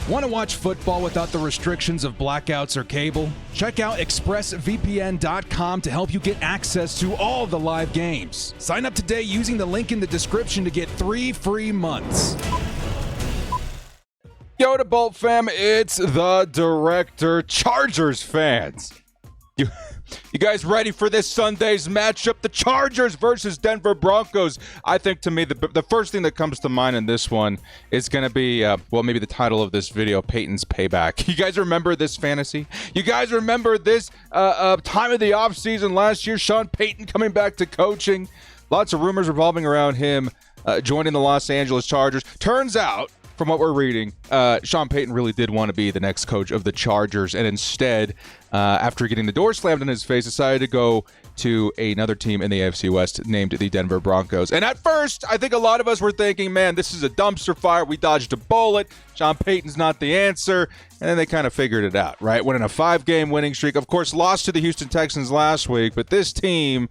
Want to watch football without the restrictions of blackouts or cable? Check out expressvpn.com to help you get access to all the live games. Sign up today using the link in the description to get 3 free months. Yo to Bolt fam, it's the director. Chargers fans, you guys ready for this Sunday's matchup? The Chargers versus Denver Broncos. I think, to me, the first thing that comes to mind in this one is going to be, maybe the title of this video, Payton's Payback. You guys remember this fantasy? You guys remember this time of the offseason last year? Sean Payton coming back to coaching. Lots of rumors revolving around him joining the Los Angeles Chargers. Turns out, from what we're reading, Sean Payton really did want to be the next coach of the Chargers, and instead, after getting the door slammed in his face, decided to go to another team in the AFC West named the Denver Broncos. And at first, I think a lot of us were thinking, man, this is a dumpster fire. We dodged a bullet. Sean Payton's not the answer. And then they kind of figured it out, right? Went in a 5-game winning streak. Of course, lost to the Houston Texans last week, but this team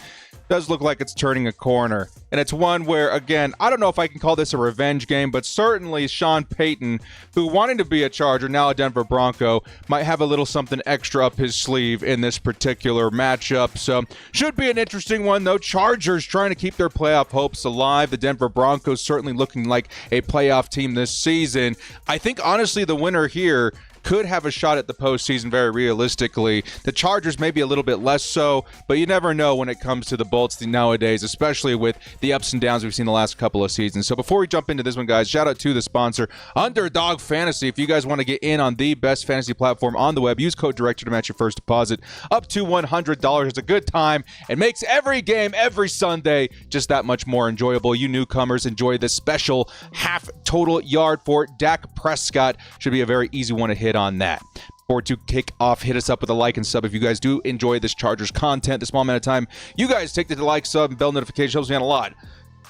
does look like it's turning a corner. And it's one where, again, I don't know if I can call this a revenge game, but certainly Sean Payton, who wanted to be a Charger, now a Denver Bronco, might have a little something extra up his sleeve in this particular matchup. So should be an interesting one, though. Chargers trying to keep their playoff hopes alive. The Denver Broncos certainly looking like a playoff team this season. I think, honestly, the winner here could have a shot at the postseason very realistically. The Chargers maybe a little bit less so, but you never know when it comes to the Bolts nowadays, especially with the ups and downs we've seen the last couple of seasons. So before we jump into this one, guys, shout out to the sponsor, Underdog Fantasy. If you guys want to get in on the best fantasy platform on the web, use code DIRECTOR to match your first deposit up to $100. It's a good time. It makes every game, every Sunday, just that much more enjoyable. You newcomers enjoy this special half total yard for Dak Prescott. Should be a very easy one to hit on that. Before to kick off, hit us up with a like and sub if you guys do enjoy this Chargers content. The small amount of time you guys take to like, sub, and bell notification helps me out a lot.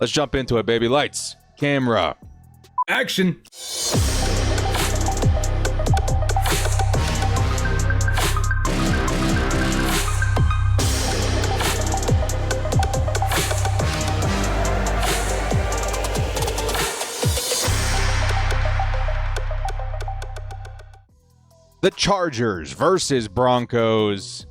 Let's jump into it, baby. Lights, camera, action. The Chargers versus Broncos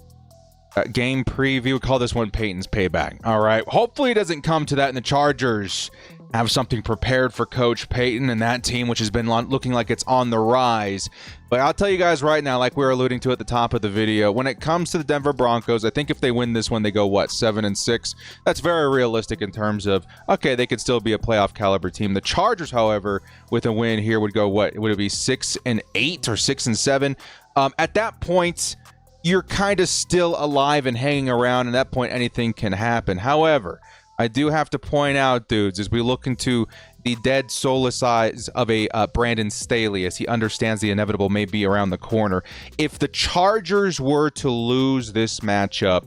game preview. We call this one Payton's Payback. All right. Hopefully it doesn't come to that, and the Chargers have something prepared for Coach Payton and that team, which has been looking like it's on the rise. But I'll tell you guys right now, like we were alluding to at the top of the video, when it comes to the Denver Broncos, I think if they win this one, they go, 7-6? That's very realistic in terms of, okay, they could still be a playoff caliber team. The Chargers, however, with a win here would go, would it be 6-8 or 6-7? At that point, you're kind of still alive and hanging around. And at that point, anything can happen. However, I do have to point out, dudes, as we look into the dead, soulless eyes of a Brandon Staley, as he understands the inevitable may be around the corner. If the Chargers were to lose this matchup,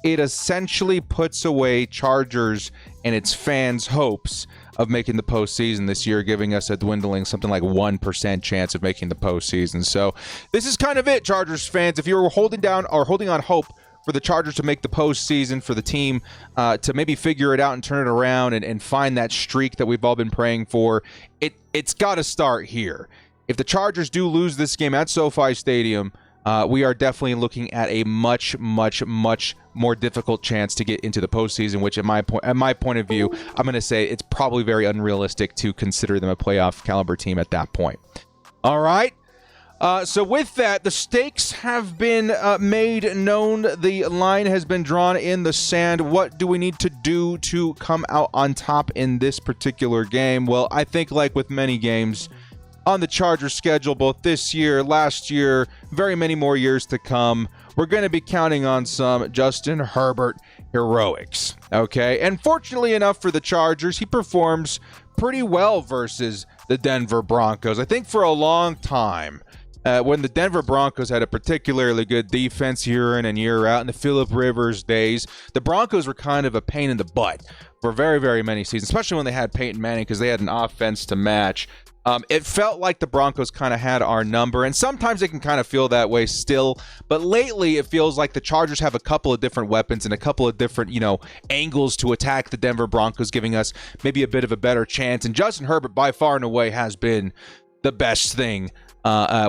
it essentially puts away Chargers and its fans' hopes of making the postseason this year, giving us a dwindling something like 1% chance of making the postseason. So this is kind of it, Chargers fans. If you were holding on hope for the Chargers to make the postseason, for the team to maybe figure it out and turn it around and find that streak that we've all been praying for, it's got to start here. If the Chargers do lose this game at SoFi Stadium, we are definitely looking at a much, much, much more difficult chance to get into the postseason, which at my point of view, I'm going to say it's probably very unrealistic to consider them a playoff caliber team at that point. All right. So with that, the stakes have been made known. The line has been drawn in the sand. What do we need to do to come out on top in this particular game? Well, I think like with many games on the Chargers schedule, both this year, last year, very many more years to come, we're going to be counting on some Justin Herbert heroics. Okay, and fortunately enough for the Chargers, he performs pretty well versus the Denver Broncos. I think for a long time, when the Denver Broncos had a particularly good defense year in and year out in the Phillip Rivers days, the Broncos were kind of a pain in the butt for very, very many seasons, especially when they had Peyton Manning because they had an offense to match. It felt like the Broncos kind of had our number, and sometimes they can kind of feel that way still. But lately, it feels like the Chargers have a couple of different weapons and a couple of different, angles to attack the Denver Broncos, giving us maybe a bit of a better chance. And Justin Herbert, by far and away, has been the best thing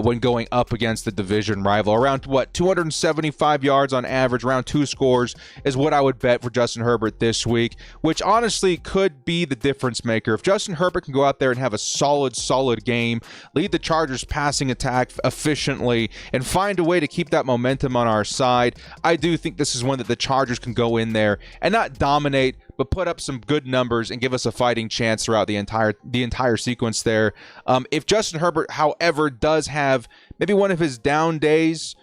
when going up against the division rival. Around, 275 yards on average, around 2 scores is what I would bet for Justin Herbert this week, which honestly could be the difference maker. If Justin Herbert can go out there and have a solid game, lead the Chargers passing attack efficiently, and find a way to keep that momentum on our side, I do think this is one that the Chargers can go in there and not dominate, but put up some good numbers and give us a fighting chance throughout the entire sequence there. If Justin Herbert, however, does have maybe one of his down days,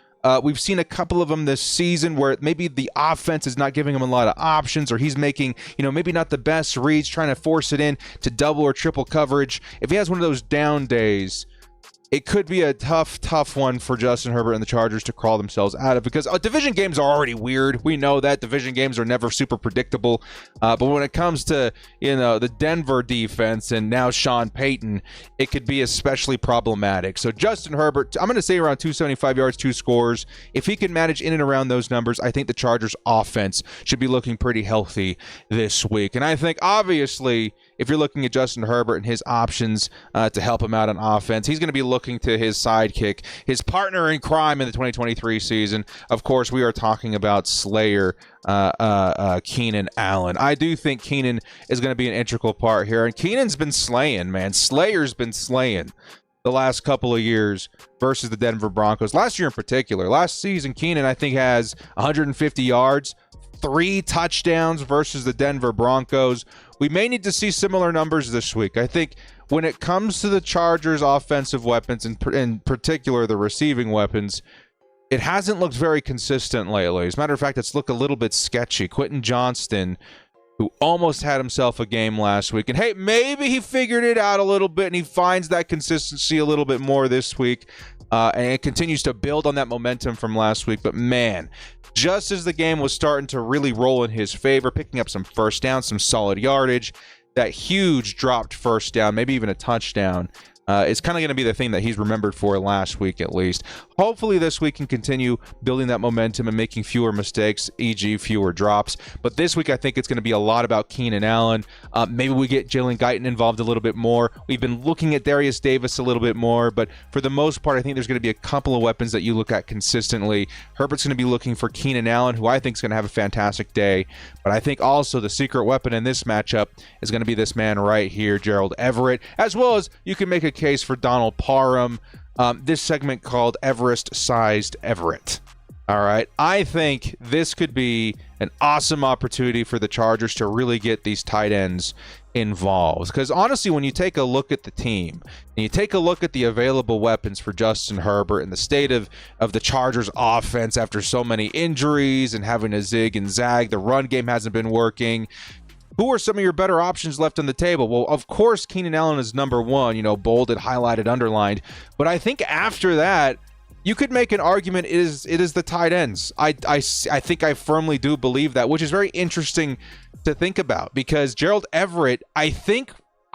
we've seen a couple of them this season where maybe the offense is not giving him a lot of options, or he's making, maybe not the best reads, trying to force it in to double or triple coverage. If he has one of those down days, it could be a tough one for Justin Herbert and the Chargers to crawl themselves out of, because division games are already weird. We know that division games are never super predictable. But when it comes to, the Denver defense and now Sean Payton, it could be especially problematic. So Justin Herbert, I'm going to say around 275 yards, 2 scores. If he can manage in and around those numbers, I think the Chargers offense should be looking pretty healthy this week. And I think, obviously, if you're looking at Justin Herbert and his options to help him out on offense, he's going to be looking to his sidekick, his partner in crime in the 2023 season. Of course, we are talking about Slayer, Keenan Allen. I do think Keenan is going to be an integral part here, and Keenan's been slaying, man. Slayer's been slaying the last couple of years versus the Denver Broncos. Last year in particular. Last season, Keenan, I think, has 150 yards, 3 touchdowns versus the Denver Broncos. We may need to see similar numbers this week. I think when it comes to the Chargers' offensive weapons, and in particular the receiving weapons, it hasn't looked very consistent lately. As a matter of fact, it's looked a little bit sketchy. Quentin Johnston, who almost had himself a game last week, and hey, maybe he figured it out a little bit and he finds that consistency a little bit more this week, and it continues to build on that momentum from last week. But man, just as the game was starting to really roll in his favor, picking up some first downs, some solid yardage, that huge dropped first down, maybe even a touchdown, is kind of going to be the thing that he's remembered for last week at least. Hopefully this week can continue building that momentum and making fewer mistakes, e.g. fewer drops. But this week I think it's going to be a lot about Keenan Allen. Maybe we get Jalen Guyton involved a little bit more. We've been looking at Darius Davis a little bit more, but for the most part I think there's going to be a couple of weapons that you look at consistently. Herbert's going to be looking for Keenan Allen, who I think is going to have a fantastic day. But I think also the secret weapon in this matchup is going to be this man right here, Gerald Everett, as well as you can make a case for Donald Parham. This segment called Everest-Sized Everett. All right. I think this could be an awesome opportunity for the Chargers to really get these tight ends involved. Because honestly, when you take a look at the team and you take a look at the available weapons for Justin Herbert and the state of the Chargers offense after so many injuries and having to zig and zag, the run game hasn't been working. Who are some of your better options left on the table? Well, of course, Keenan Allen is number one, bolded, highlighted, underlined. But I think after that, you could make an argument it is the tight ends. I think I firmly do believe that, which is very interesting to think about, because Gerald Everett, I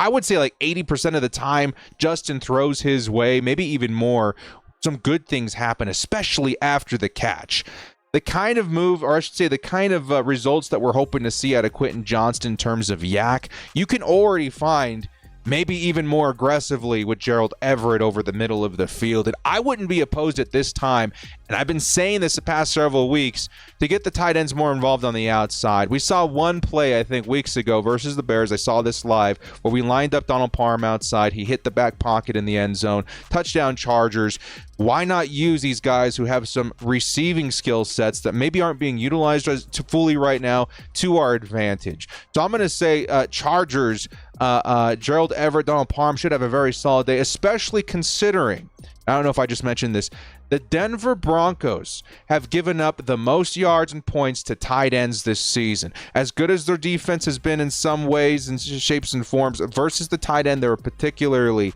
would say like 80% of the time, Justin throws his way, maybe even more. Some good things happen, especially after the catch. The kind of move, or I should say the kind of results that we're hoping to see out of Quentin Johnston in terms of yak, you can already find maybe even more aggressively with Gerald Everett over the middle of the field. And I wouldn't be opposed at this time, and I've been saying this the past several weeks, to get the tight ends more involved on the outside. We saw one play, I think, weeks ago versus the Bears. I saw this live, where we lined up Donald Parham outside. He hit the back pocket in the end zone. Touchdown Chargers. Why not use these guys who have some receiving skill sets that maybe aren't being utilized fully right now to our advantage? So I'm going to say Chargers, Gerald Everett, Donald Parham should have a very solid day, especially considering, I don't know if I just mentioned this, the Denver Broncos have given up the most yards and points to tight ends this season. As good as their defense has been in some ways and shapes and forms, versus the tight end, they were particularly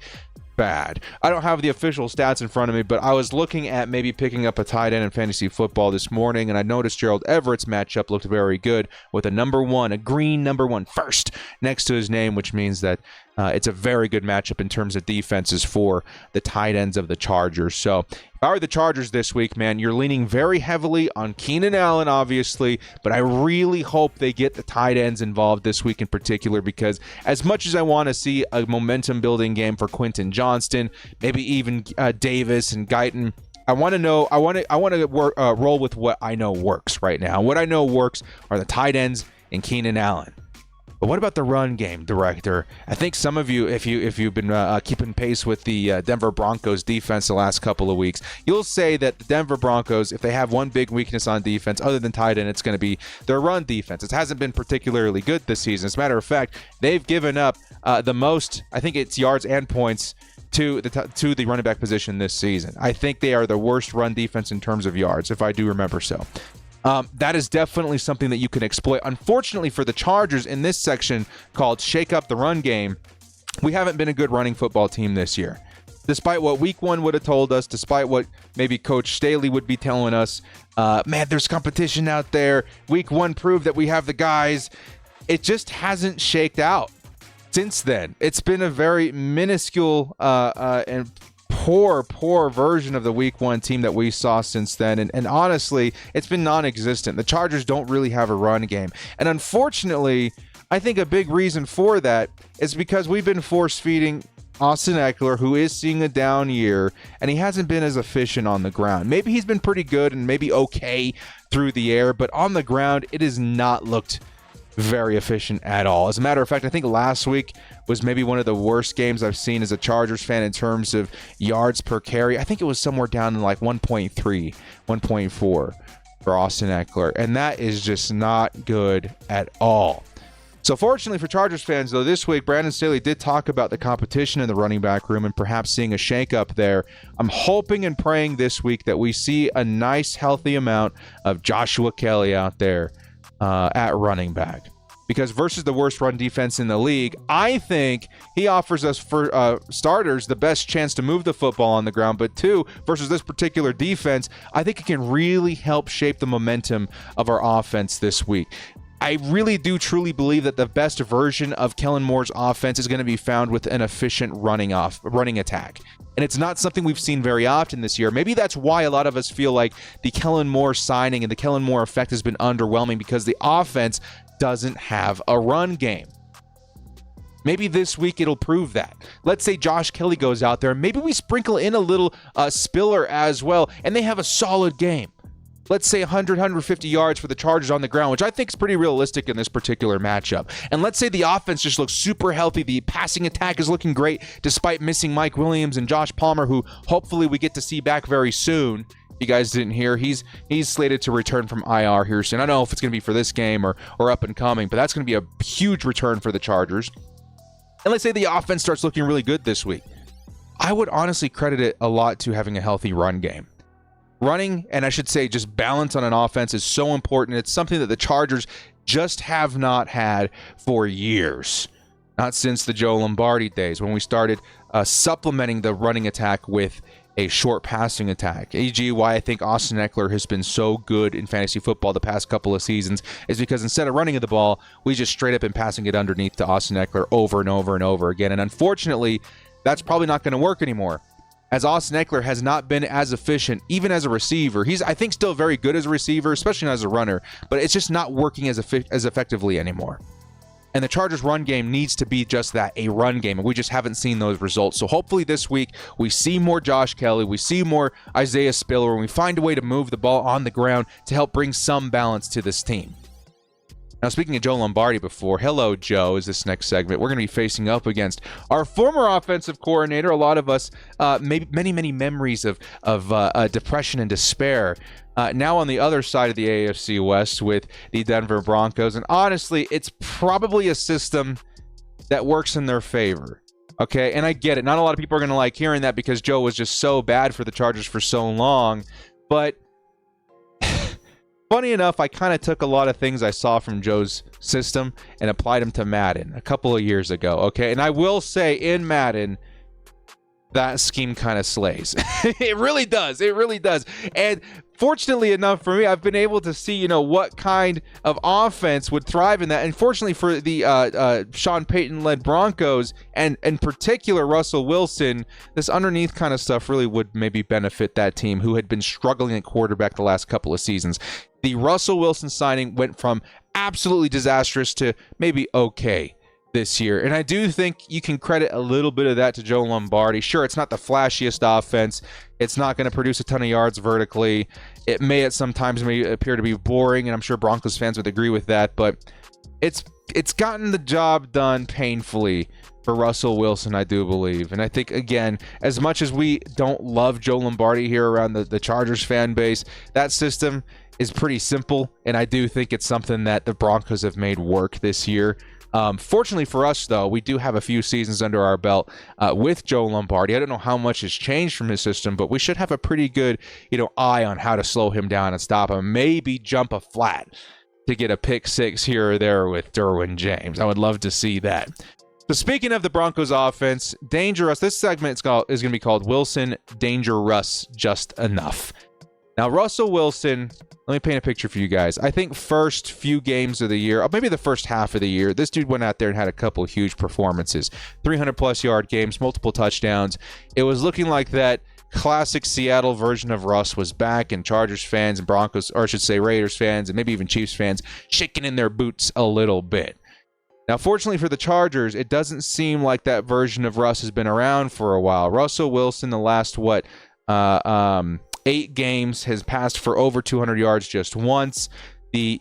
bad. I don't have the official stats in front of me, but I was looking at maybe picking up a tight end in fantasy football this morning, and I noticed Gerald Everett's matchup looked very good with a green number one first next to his name, which means that it's a very good matchup in terms of defenses for the tight ends of the Chargers. So if I were the Chargers this week, man, you're leaning very heavily on Keenan Allen, obviously, but I really hope they get the tight ends involved this week in particular, because as much as I want to see a momentum-building game for Quentin Johnston, maybe even Davis and Guyton, I want to roll with what I know works right now. What I know works are the tight ends and Keenan Allen. But what about the run game, Director? I think some of you, if you've been keeping pace with the Denver Broncos defense the last couple of weeks, you'll say that the Denver Broncos, if they have one big weakness on defense other than tight end, it's going to be their run defense. It hasn't been particularly good this season. As a matter of fact, they've given up the most, I think it's yards and points, to the running back position this season. I think they are the worst run defense in terms of yards, if I do remember so. That is definitely something that you can exploit. Unfortunately for the Chargers, in this section called Shake Up the Run Game, we haven't been a good running football team this year. Despite what Week 1 would have told us, despite what maybe Coach Staley would be telling us, man, there's competition out there. Week 1 proved that we have the guys. It just hasn't shaked out since then. It's been a very minuscule and poor version of the Week 1 team that we saw since then. And honestly, it's been non-existent. The Chargers don't really have a run game. And unfortunately, I think a big reason for that is because we've been force-feeding Austin Eckler, who is seeing a down year, and he hasn't been as efficient on the ground. Maybe he's been pretty good and maybe okay through the air, but on the ground, it has not looked very efficient at all. As a matter of fact, I think last week was maybe one of the worst games I've seen as a Chargers fan in terms of yards per carry. I think it was somewhere down in like 1.3, 1.4 for Austin Eckler, and that is just not good at all. So fortunately for Chargers fans, though, this week, Brandon Staley did talk about the competition in the running back room and perhaps seeing a shakeup there. I'm hoping and praying this week that we see a nice, healthy amount of Joshua Kelly out there at running back, because versus the worst run defense in the league, I think he offers us, for starters, the best chance to move the football on the ground. But two, versus this particular defense, I think it can really help shape the momentum of our offense this week. I really do truly believe that the best version of Kellen Moore's offense is going to be found with an efficient running attack. And it's not something we've seen very often this year. Maybe that's why a lot of us feel like the Kellen Moore signing and the Kellen Moore effect has been underwhelming, because the offense doesn't have a run game. Maybe this week it'll prove that. Let's say Josh Kelly goes out there, and maybe we sprinkle in a little Spiller as well, and they have a solid game. Let's say 100, 150 yards for the Chargers on the ground, which I think is pretty realistic in this particular matchup. And let's say the offense just looks super healthy. The passing attack is looking great despite missing Mike Williams and Josh Palmer, who hopefully we get to see back very soon. You guys didn't hear, he's slated to return from IR here soon. I don't know if it's going to be for this game or up and coming, but that's going to be a huge return for the Chargers. And let's say the offense starts looking really good this week. I would honestly credit it a lot to having a healthy run game. Running, and I should say just balance on an offense, is so important. It's something that the Chargers just have not had for years. Not since the Joe Lombardi days, when we started supplementing the running attack with a short passing attack. E.g., why I think Austin Eckler has been so good in fantasy football the past couple of seasons is because instead of running the ball, we just straight up been passing it underneath to Austin Eckler over and over and over again. And unfortunately, that's probably not going to work anymore, as Austin Eckler has not been as efficient, even as a receiver. He's, I think, still very good as a receiver, especially not as a runner, but it's just not working as effectively anymore. And the Chargers' run game needs to be just that, a run game, and we just haven't seen those results. So hopefully this week we see more Josh Kelly, we see more Isaiah Spiller, and we find a way to move the ball on the ground to help bring some balance to this team. Now, speaking of Joe Lombardi before, hello, Joe, is this next segment. We're going to be facing up against our former offensive coordinator. A lot of us, many memories of depression and despair. Now on the other side of the AFC West with the Denver Broncos. And honestly, it's probably a system that works in their favor. Okay, and I get it. Not a lot of people are going to like hearing that because Joe was just so bad for the Chargers for so long. But funny enough, I kind of took a lot of things I saw from Joe's system and applied them to Madden a couple of years ago, okay? And I will say, in Madden, that scheme kind of slays. It really does. It really does. And fortunately enough for me, I've been able to see, what kind of offense would thrive in that. And fortunately for the Sean Payton-led Broncos, and in particular Russell Wilson, this underneath kind of stuff really would maybe benefit that team who had been struggling at quarterback the last couple of seasons. The Russell Wilson signing went from absolutely disastrous to maybe okay this year. And I do think you can credit a little bit of that to Joe Lombardi. Sure, it's not the flashiest offense. It's not going to produce a ton of yards vertically. It may at sometimes appear to be boring, and I'm sure Broncos fans would agree with that, but it's gotten the job done painfully for Russell Wilson, I do believe. And I think, again, as much as we don't love Joe Lombardi here around the Chargers fan base, that system is pretty simple, and I do think it's something that the Broncos have made work this year. Fortunately for us, though, we do have a few seasons under our belt with Joe Lombardi. I don't know how much has changed from his system, but we should have a pretty good, eye on how to slow him down and stop him. Maybe jump a flat to get a pick six here or there with Derwin James. I would love to see that. So speaking of the Broncos offense, Dangerous, this segment is going to be called Wilson Dangerous Just Enough. Now, Russell Wilson, let me paint a picture for you guys. I think first few games of the year, or maybe the first half of the year, this dude went out there and had a couple of huge performances. 300-plus yard games, multiple touchdowns. It was looking like that classic Seattle version of Russ was back, and Chargers fans and Broncos, or I should say Raiders fans, and maybe even Chiefs fans, shaking in their boots a little bit. Now, fortunately for the Chargers, it doesn't seem like that version of Russ has been around for a while. Russell Wilson, the last, 8 games, has passed for over 200 yards just once. The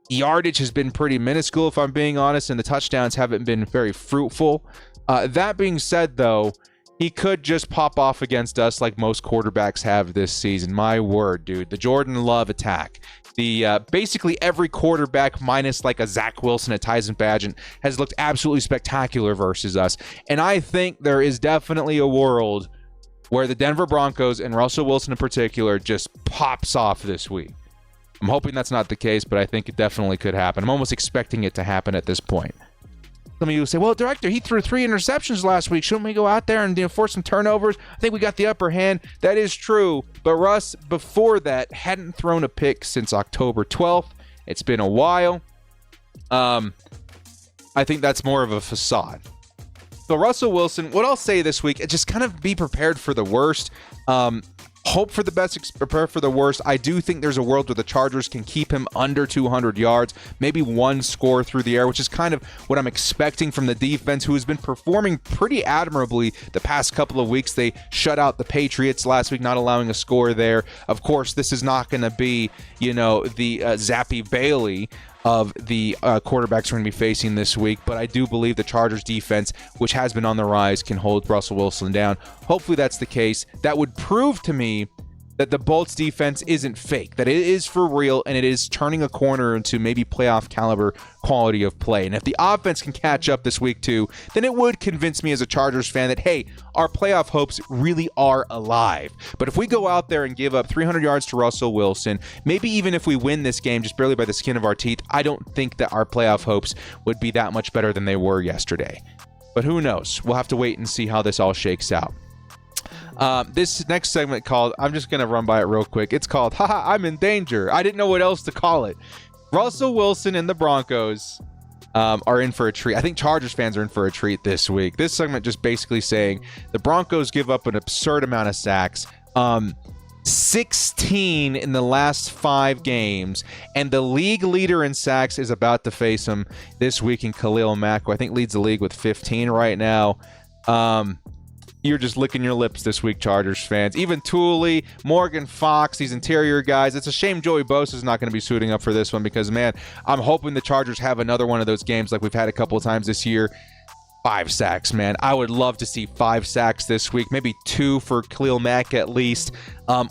yardage has been pretty minuscule, if I'm being honest, and the touchdowns haven't been very fruitful. That being said, though, he could just pop off against us like most quarterbacks have this season. My word, dude. The Jordan Love attack. The basically every quarterback minus like a Zach Wilson, a Tyson Bagent, has looked absolutely spectacular versus us. And I think there is definitely a world where the Denver Broncos, and Russell Wilson in particular, just pops off this week. I'm hoping that's not the case, but I think it definitely could happen. I'm almost expecting it to happen at this point. Some of you will say, well, Director, he threw 3 interceptions last week. Shouldn't we go out there and force some turnovers? I think we got the upper hand. That is true. But Russ, before that, hadn't thrown a pick since October 12th. It's been a while. I think that's more of a facade. So Russell Wilson, what I'll say this week, just kind of be prepared for the worst. Hope for the best, prepare for the worst. I do think there's a world where the Chargers can keep him under 200 yards, maybe one score through the air, which is kind of what I'm expecting from the defense, who has been performing pretty admirably the past couple of weeks. They shut out the Patriots last week, not allowing a score there. Of course, this is not going to be, the Zappy Bailey of the quarterbacks we're going to be facing this week, but I do believe the Chargers defense, which has been on the rise, can hold Russell Wilson down. Hopefully that's the case. That would prove to me that the Bolts defense isn't fake, that it is for real, and it is turning a corner into maybe playoff caliber quality of play. And if the offense can catch up this week too, then it would convince me as a Chargers fan that, hey, our playoff hopes really are alive. But if we go out there and give up 300 yards to Russell Wilson, maybe even if we win this game just barely by the skin of our teeth, I don't think that our playoff hopes would be that much better than they were yesterday. But who knows? We'll have to wait and see how this all shakes out. This next segment called, I'm just going to run by it real quick. It's called, haha, I'm in danger. I didn't know what else to call it. Russell Wilson and the Broncos are in for a treat. I think Chargers fans are in for a treat this week. This segment just basically saying the Broncos give up an absurd amount of sacks. 16 in the last 5 games, and the league leader in sacks is about to face him this week in Khalil Mack, who I think leads the league with 15 right now. You're just licking your lips this week, Chargers fans. Even Tooley, Morgan Fox, these interior guys. It's a shame Joey Bosa is not going to be suiting up for this one because, man, I'm hoping the Chargers have another one of those games like we've had a couple of times this year. 5 sacks, man. I would love to see 5 sacks this week, maybe 2 for Khalil Mack at least.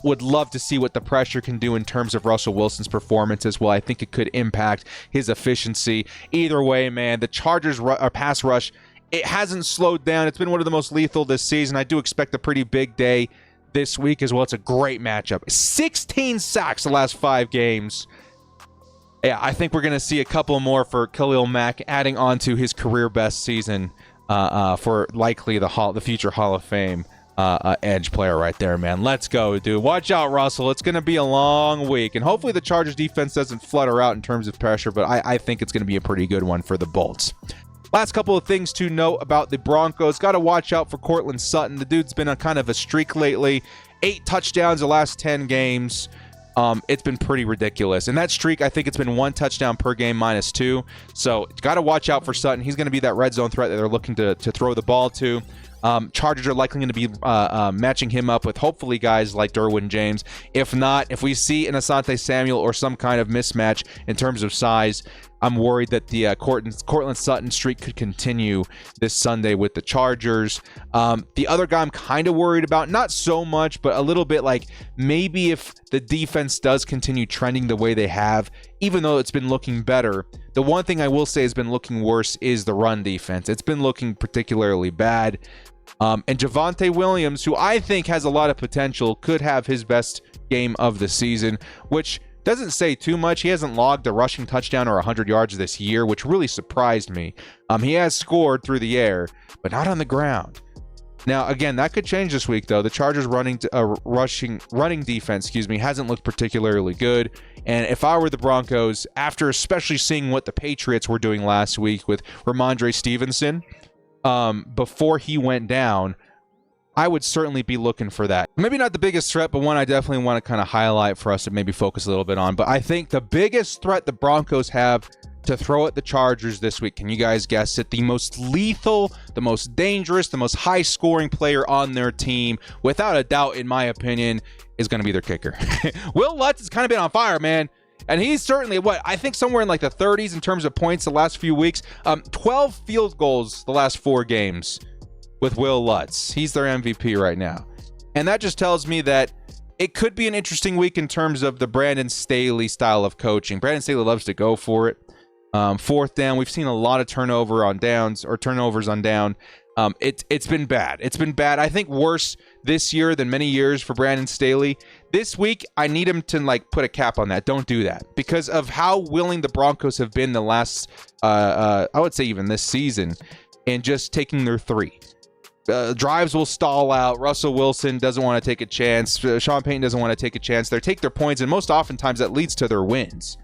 Would love to see what the pressure can do in terms of Russell Wilson's performance as well. I think it could impact his efficiency. Either way, man, the Chargers pass rush, it hasn't slowed down. It's been one of the most lethal this season. I do expect a pretty big day this week as well. It's a great matchup. 16 sacks the last 5 games. Yeah, I think we're going to see a couple more for Khalil Mack, adding on to his career best season for likely the future Hall of Fame edge player right there, man. Let's go, dude. Watch out, Russell. It's going to be a long week, and hopefully the Chargers defense doesn't flutter out in terms of pressure, but I think it's going to be a pretty good one for the Bolts. Last couple of things to note about the Broncos. Got to watch out for Courtland Sutton. The dude's been on kind of a streak lately. 8 touchdowns the last 10 games. It's been pretty ridiculous. And that streak, I think it's been 1 touchdown per game -2. So got to watch out for Sutton. He's going to be that red zone threat that they're looking to throw the ball to. Chargers are likely going to be matching him up with hopefully guys like Derwin James. If not, if we see an Asante Samuel or some kind of mismatch in terms of size, I'm worried that the Courtland Sutton streak could continue this Sunday with the Chargers. The other guy I'm kind of worried about, not so much, but a little bit like maybe if the defense does continue trending the way they have, even though it's been looking better, the one thing I will say has been looking worse is the run defense. It's been looking particularly bad. And Javante Williams, who I think has a lot of potential, could have his best game of the season, which doesn't say too much. He hasn't logged a rushing touchdown or 100 yards this year, which really surprised me. He has scored through the air, but not on the ground. Now, again, that could change this week, though. The Chargers running defense, hasn't looked particularly good. And if I were the Broncos, after especially seeing what the Patriots were doing last week with Ramondre Stevenson, before he went down, I would certainly be looking for that. Maybe not the biggest threat, but one I definitely want to kind of highlight for us to maybe focus a little bit on. But I think the biggest threat the Broncos have to throw at the Chargers this week, can you guys guess it? The most lethal, the most dangerous, the most high-scoring player on their team, without a doubt, in my opinion, is going to be their kicker. Will Lutz has kind of been on fire, man. And he's certainly, I think somewhere in like the 30s in terms of points the last few weeks. 12 field goals the last 4 games with Will Lutz. He's their MVP right now. And that just tells me that it could be an interesting week in terms of the Brandon Staley style of coaching. Brandon Staley loves to go for it. 4th down, we've seen a lot of turnovers on down. It's been bad. It's been bad. I think worse this year than many years for Brandon Staley. This week, I need him to put a cap on that. Don't do that because of how willing the Broncos have been the last, I would say even this season, in just taking their 3. Drives will stall out. Russell Wilson doesn't want to take a chance. Sean Payton doesn't want to take a chance. They take their points, and most oftentimes that leads to their wins.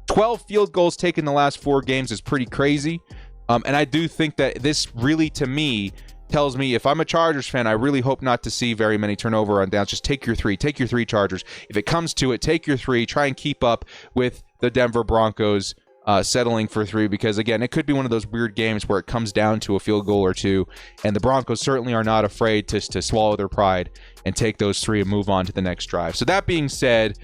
12 field goals taken the last 4 games is pretty crazy. And I do think that this really, to me, tells me if I'm a Chargers fan, I really hope not to see very many turnover on downs. Just take your 3. Take your 3, Chargers. If it comes to it, take your 3. Try and keep up with the Denver Broncos settling for 3, because, again, it could be one of those weird games where it comes down to a field goal or 2, and the Broncos certainly are not afraid to swallow their pride and take those 3 and move on to the next drive. So that being said,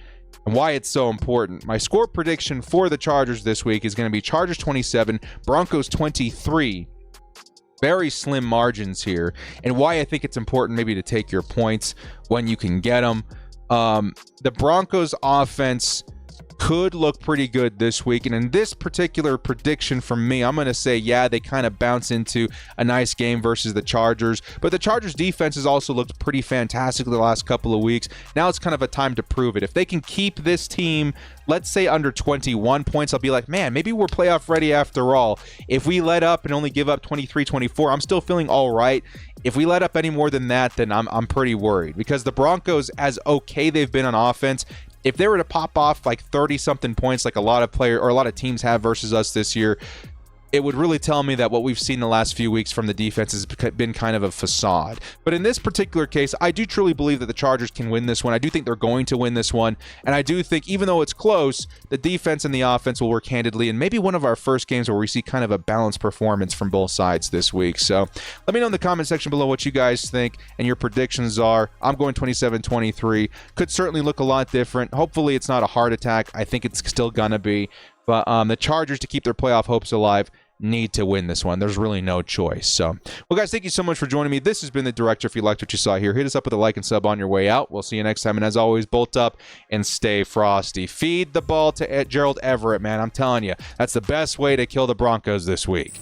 and why it's so important, my score prediction for the Chargers this week is going to be Chargers 27, Broncos 23. Very slim margins here, and why I think it's important maybe to take your points when you can get them. The Broncos offense could look pretty good this week, and in this particular prediction from me, I'm going to say, yeah, they kind of bounce into a nice game versus the Chargers, but the Chargers defense has also looked pretty fantastic the last couple of weeks. Now it's kind of a time to prove it. If they can keep this team, let's say, under 21 points, I'll be like, man, maybe we're playoff ready after all. If we let up and only give up 23, 24, I'm still feeling all right. If we let up any more than that, then I'm pretty worried, because the Broncos, as okay they've been on offense, if they were to pop off like 30-something points like a lot of teams have versus us this year, it would really tell me that what we've seen the last few weeks from the defense has been kind of a facade. But in this particular case, I do truly believe that the Chargers can win this one. I do think they're going to win this one. And I do think, even though it's close, the defense and the offense will work handedly. And maybe one of our first games where we see kind of a balanced performance from both sides this week. So let me know in the comment section below what you guys think and your predictions are. I'm going 27-23. Could certainly look a lot different. Hopefully it's not a heart attack. I think it's still going to be. But the Chargers, to keep their playoff hopes alive, need to win this one. There's really no choice. So, well, guys, thank you so much for joining me. This has been The Director. If you liked what you saw here, hit us up with a like and sub on your way out. We'll see you next time. And as always, bolt up and stay frosty. Feed the ball to Gerald Everett, man. I'm telling you, that's the best way to kill the Broncos this week.